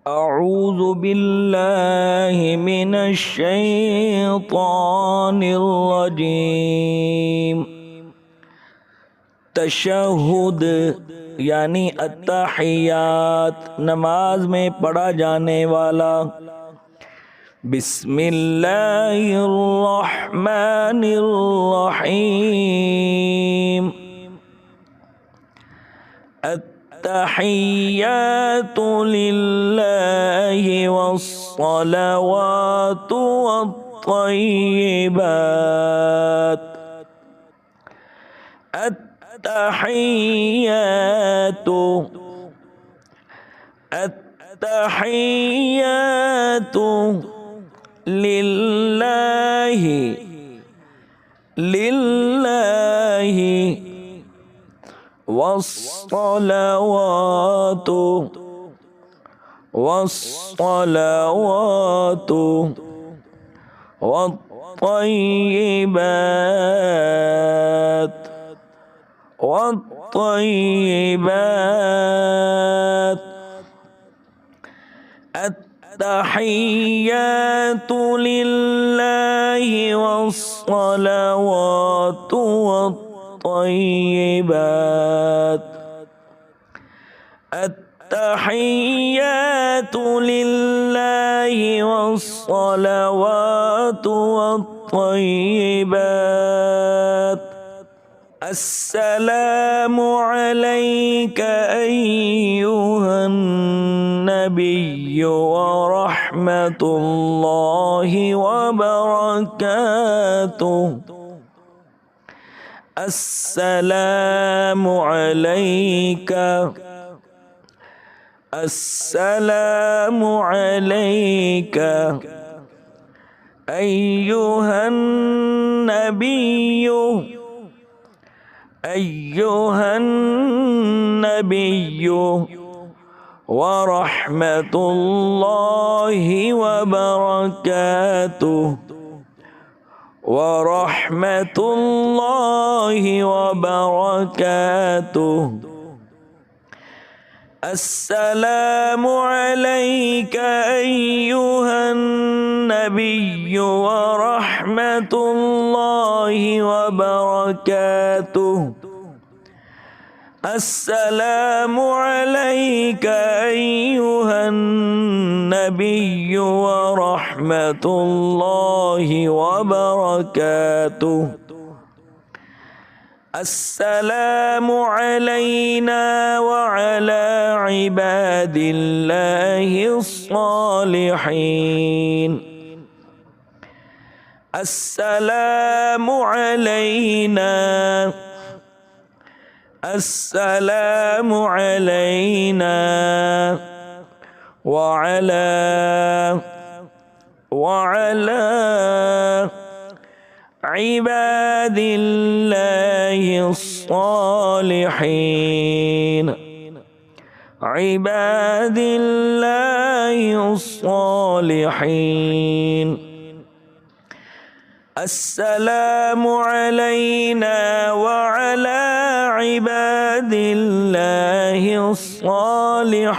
أعوذ بالله من الشيطان الرجيم तशहुद यानी अत्तहियात नमाज में पढ़ा जाने वाला। बिस्मिल्लाहिर्रहमानिर्रहीम। अत्तहियातु लिल्लाहि वस्सलावातु वत्तय्यिबात। अत्तहियातु लिल्लाहि वस्सलावातु वत्तय्यिबात अत्तहियातु लिल्लाहि वस्सलावातु वत्तय्यिबात। अत्तहियातु लिल्लाहि वस्सलावातु वत्तय्यिबात। अस्सलामु अलैका अय्युहन नबिय्यु व रहमतुल्लाहि व बरकातुहु। अस्सलामु अलैका अय्युहन नबिय्यु व रहमतुल्लाहि व बरकातुहु। अस्सलामु अलैका अय्युहन नबिय्यु व रहमतुल्लाहि व बरकातुहु। अस्सलामु अलैका अय्युहन नबिय्यु व रहमतुल्लाहि व बरकातुहु। अस्सलामु अलैना व अला इबादिल्लाहिस सालिहीन। अस्सलामु अलैना व अला इबादिल्लाहिस सालिहीन। अस्सलामु अलैना व अला इबादिल्लाहिस सालिहीन।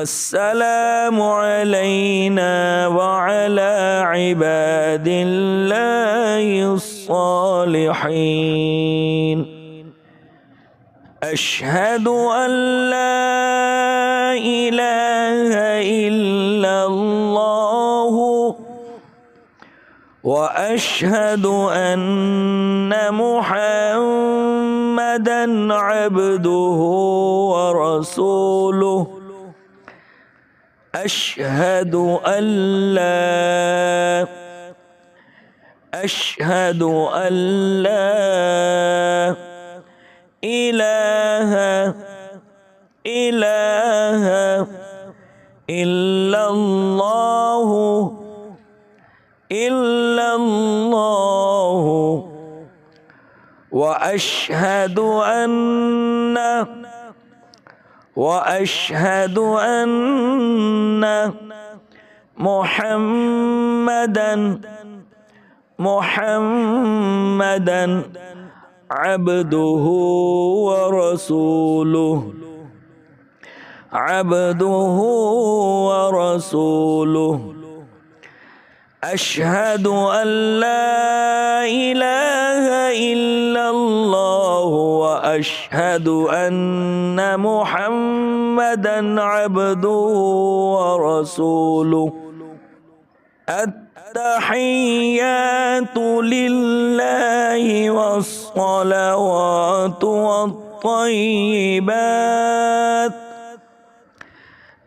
अस्सलामु अलैना व अला इबादिल्लाहिस सालिहीन। अशहदु अन ला इलाहा इल्लल्लाहु व अशहदु अन्ना मुहम्मदन अब्दुहु व रसूलुहु। अशहदु अन ला इलाहा इल्लल्लाहु व अशहदु अन्ना मुहम्मदन अब्दुहु व रसूलुहु। عبده ورسوله أشهد أن لا إله إلا الله وأشهد أن محمدا عبده ورسوله التحيات لله والصلوات والطيبات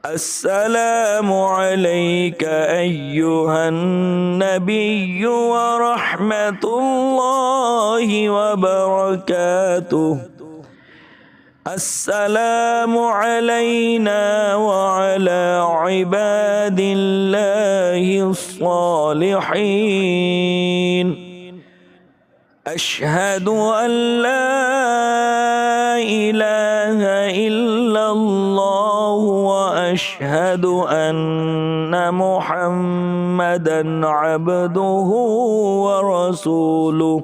السلام عليك أيها النبي ورحمة الله وبركاته السلام علينا وعلى عباد الله الصالحين أشهد أن لا إله إلا الله وأشهد أن محمدا عبده ورسوله